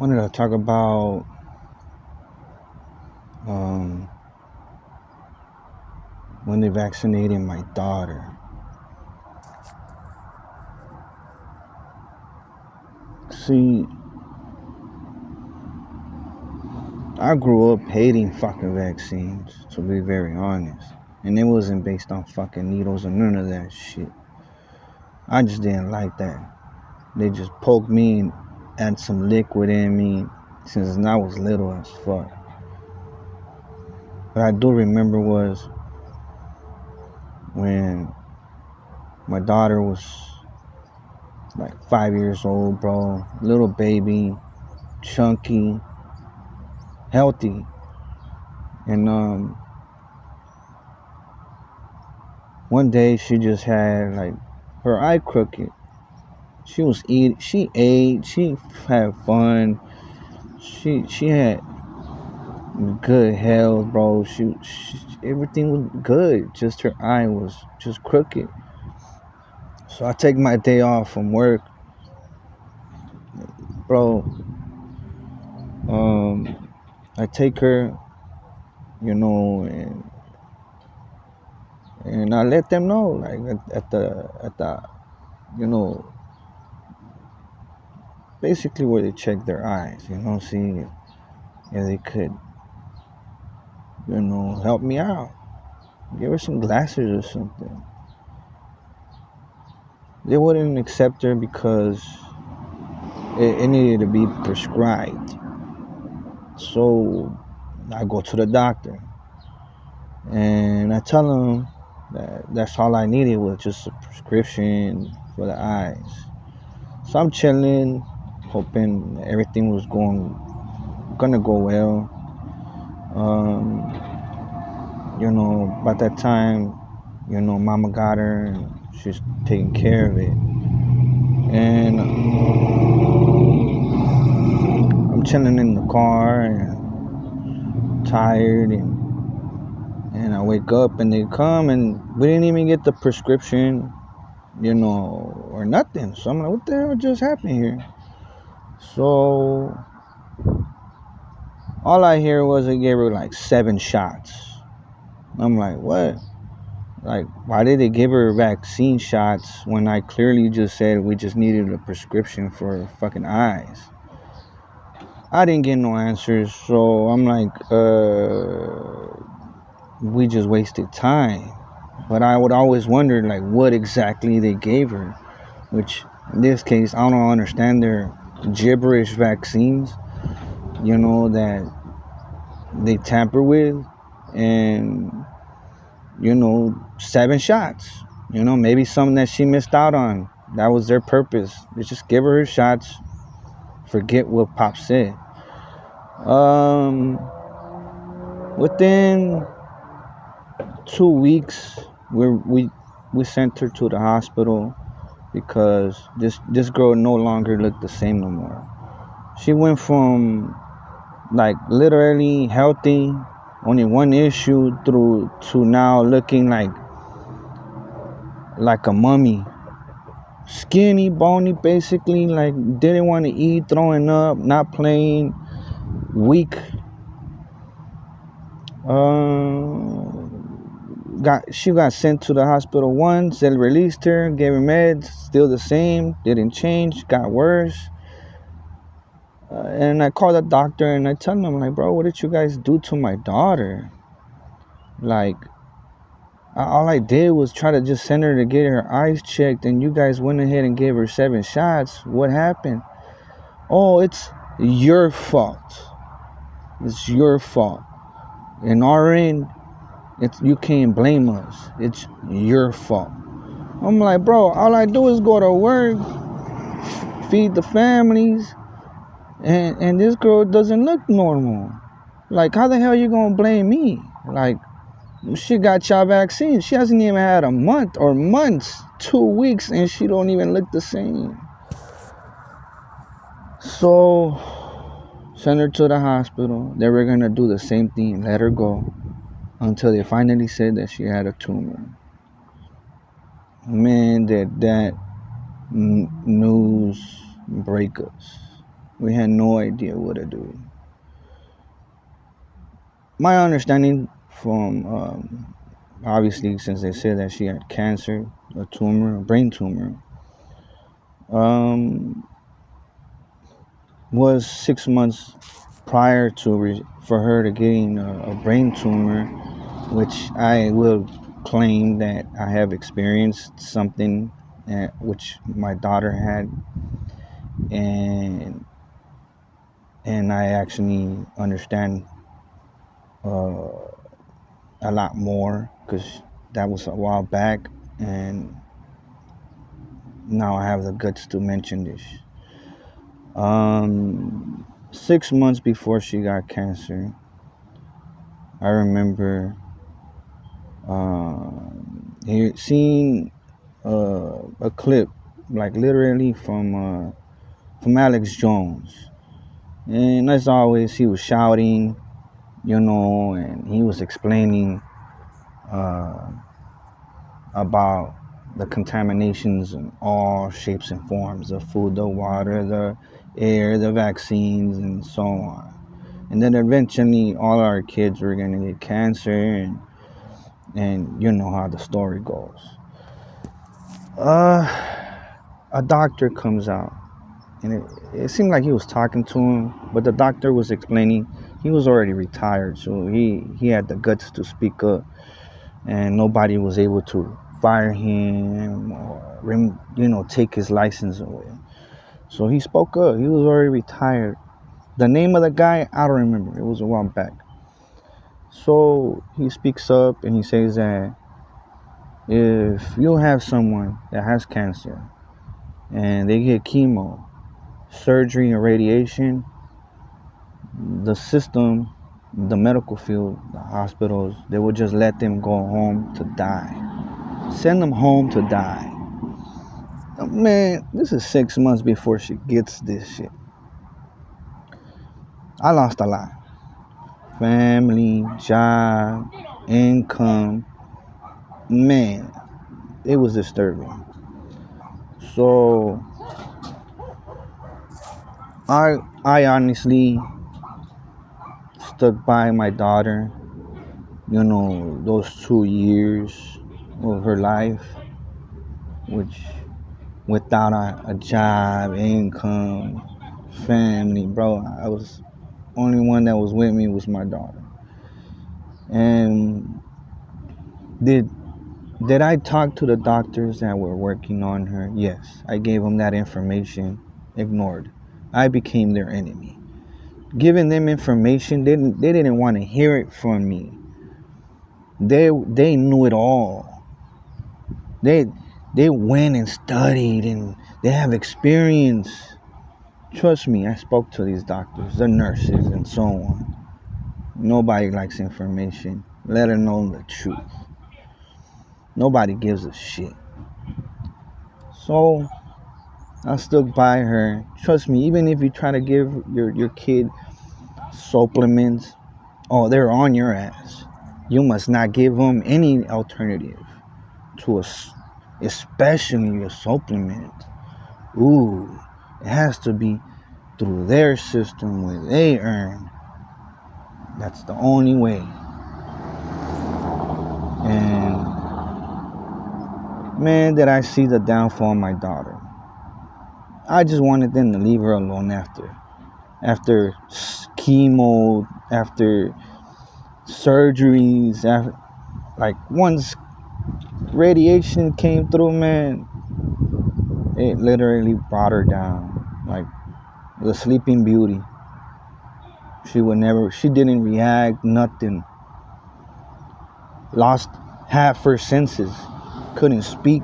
wanted to talk about um, when they vaccinated my daughter. See, I grew up hating fucking vaccines, to be very honest. And it wasn't based on fucking needles or none of that shit. I just didn't like that. They just poked me and had some liquid in me since I was little as fuck. What I do remember was when my daughter was like 5 years old, bro. Little baby, chunky, healthy. And one day she just had like her eye crooked. She ate, she had fun. She had good health, bro. She everything was good. Just her eye was just crooked. So I take my day off from work, bro. I take her, and I let them know, like at the you know basically where they check their eyes, see if they could, help me out. Give her some glasses or something. They wouldn't accept her because it needed to be prescribed. So I go to the doctor and I tell him that that's all I needed was just a prescription for the eyes. So I'm chilling, hoping everything was gonna go well. By that time, mama got her and she's taking care of it. And I'm chilling in the car and tired, and I wake up and they come and we didn't even get the prescription, or nothing. So I'm like, what the hell just happened here? So all I hear was they gave her like 7 shots. I'm like, what? Like, why did they give her vaccine shots when I clearly just said we just needed a prescription for fucking eyes? I didn't get no answers, so I'm like, we just wasted time. But I would always wonder, like, what exactly they gave her, which in this case, I don't understand their gibberish vaccines, that they tamper with, and, 7 shots, maybe something that she missed out on. That was their purpose. They just give her shots, forget what Pop said. Within 2 weeks, we sent her to the hospital because this girl no longer looked the same no more. She went from like literally healthy, only one issue, through to now looking like a mummy. Skinny, bony, basically, like didn't want to eat, throwing up, not playing, weak. She got sent to the hospital once. They released her, gave her meds, still the same, didn't change, got worse. And I called the doctor and I tell him, I'm like, bro, what did you guys do to my daughter? Like, all I did was try to just send her to get her eyes checked, and you guys went ahead and gave her 7 shots. What happened? Oh, it's your fault. It's your fault. In our end, you can't blame us. It's your fault. I'm like, bro, all I do is go to work, feed the families, and this girl doesn't look normal. Like, how the hell you gonna blame me? Like, she got y'all vaccine. She hasn't even had a month or months, 2 weeks, and she don't even look the same. So, sent her to the hospital. They were gonna do the same thing, let her go, until they finally said that she had a tumor. Man, did that news break us. We had no idea what to do. My understanding from obviously, since they said that she had cancer, a tumor, a brain tumor, um, was 6 months prior to for her to getting a brain tumor, which I will claim that I have experienced something which my daughter had, and I actually understand uh, a lot more because that was a while back, and now I have the guts to mention this. 6 months before she got cancer, I remember seeing a clip, like literally from Alex Jones, and as always, he was shouting, and he was explaining uh, about the contaminations in all shapes and forms: the food, the water, the air, the vaccines, and so on. And then eventually, all our kids were gonna get cancer, and you know how the story goes. Uh, a doctor comes out, and it seemed like he was talking to him, but the doctor was explaining he was already retired, so he had the guts to speak up, and nobody was able to fire him or take his license away. So he spoke up. He was already retired. The name of the guy, I don't remember. It was a while back. So he speaks up and he says that if you have someone that has cancer and they get chemo, surgery, and radiation, the system, the medical field, the hospitals, they will just let them go home to die. Send them home to die. Man, this is 6 months before she gets this shit. I lost a lot. Family, job, income. Man, it was disturbing. So I honestly stuck by my daughter, those 2 years of her life, which without a job, income, family, bro, I was only one that was with me was my daughter. And did I talk to the doctors that were working on her? Yes, I gave them that information. Ignored. I became their enemy. Giving them information, they didn't want to hear it from me. They knew it all. They went and studied and they have experience. Trust me, I spoke to these doctors, the nurses, and so on. Nobody likes information, let alone the truth. Nobody gives a shit. So I stuck by her. Trust me, even if you try to give your kid supplements, oh, they're on your ass. You must not give them any alternative to especially a supplement. Ooh, it has to be through their system where they earn. That's the only way. And man, did I see the downfall of my daughter. I just wanted them to leave her alone after chemo, after surgeries, after, like once radiation came through, man, it literally brought her down like the Sleeping Beauty. She didn't react, nothing. Lost half her senses, couldn't speak,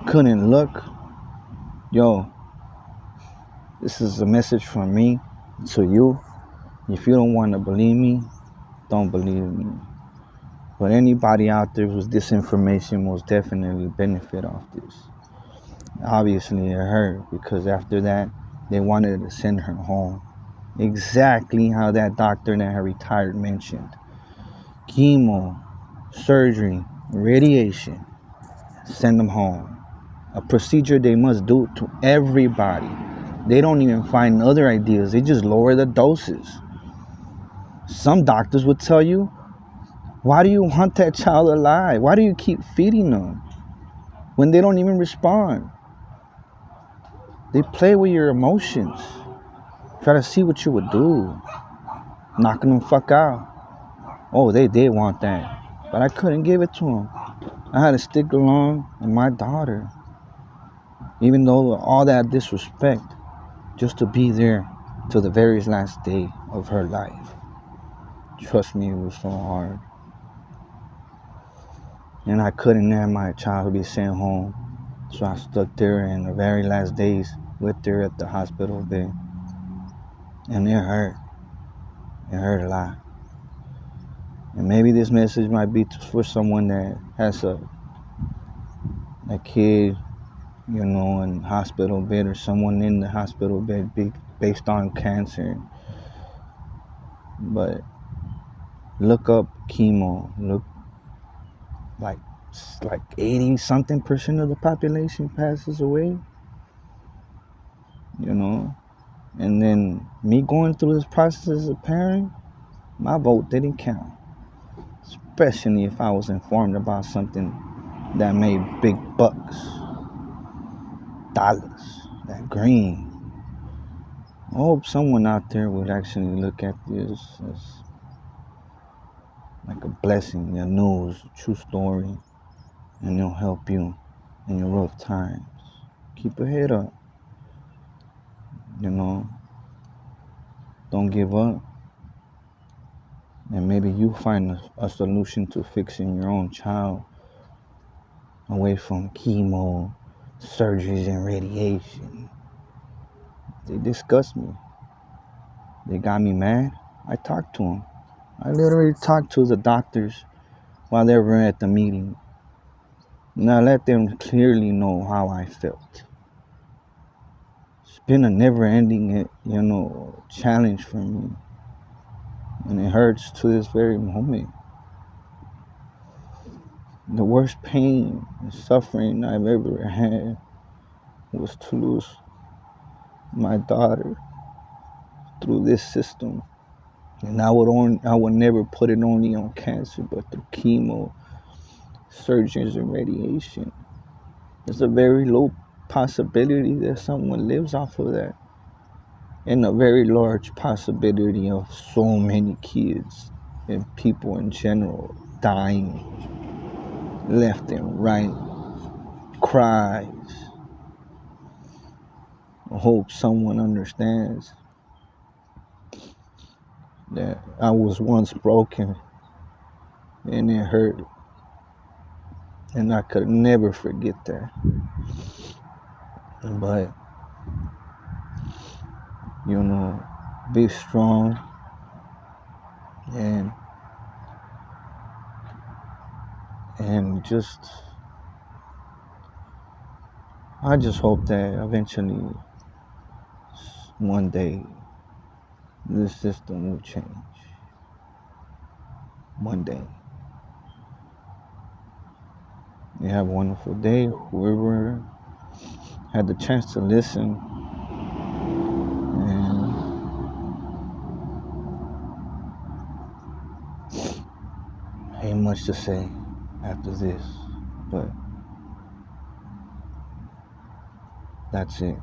couldn't look. Yo, this is a message from me to you. If you don't want to believe me, don't believe me. But anybody out there who's disinformation most definitely benefit off this. Obviously, it hurt because after that, they wanted to send her home. Exactly how that doctor that had retired mentioned. Chemo, surgery, radiation, send them home. A procedure they must do to everybody. They don't even find other ideas. They just lower the doses. Some doctors would tell you, why do you want that child alive? Why do you keep feeding them when they don't even respond? They play with your emotions. Try to see what you would do. Knocking them fuck out. Oh, they did want that. But I couldn't give it to them. I had to stick along with my daughter. Even though all that disrespect, just to be there till the very last day of her life. Trust me, it was so hard. And I couldn't have my child be sent home. So I stuck there in the very last days with her at the hospital bed. And it hurt. It hurt a lot. And maybe this message might be for someone that has a kid, in hospital bed, or someone in the hospital bed based on cancer. But look up chemo. Look, like 80 something percent of the population passes away. And then me going through this process as a parent, my vote didn't count. Especially if I was informed about something that made big bucks, dollars, that green. I hope someone out there would actually look at this as like a blessing, a news, a true story, and it'll help you in your rough times. Keep your head up, don't give up. And maybe you find a solution to fixing your own child away from chemo, surgeries, and radiation. They disgust me. They got me mad. I talked to them. I literally talked to the doctors while they were at the meeting. And I let them clearly know how I felt. It's been a never-ending, challenge for me. And it hurts to this very moment. The worst pain and suffering I've ever had was to lose my daughter through this system. And I would never put it only on cancer, but through chemo, surgeries, and radiation. There's a very low possibility that someone lives off of that. And a very large possibility of so many kids and people in general dying left and right. Cries. I hope someone understands that I was once broken and it hurt, and I could never forget that. But be strong, and I just hope that eventually one day this system will change. One day. You have a wonderful day. Whoever had the chance to listen, and ain't much to say after this, but that's it.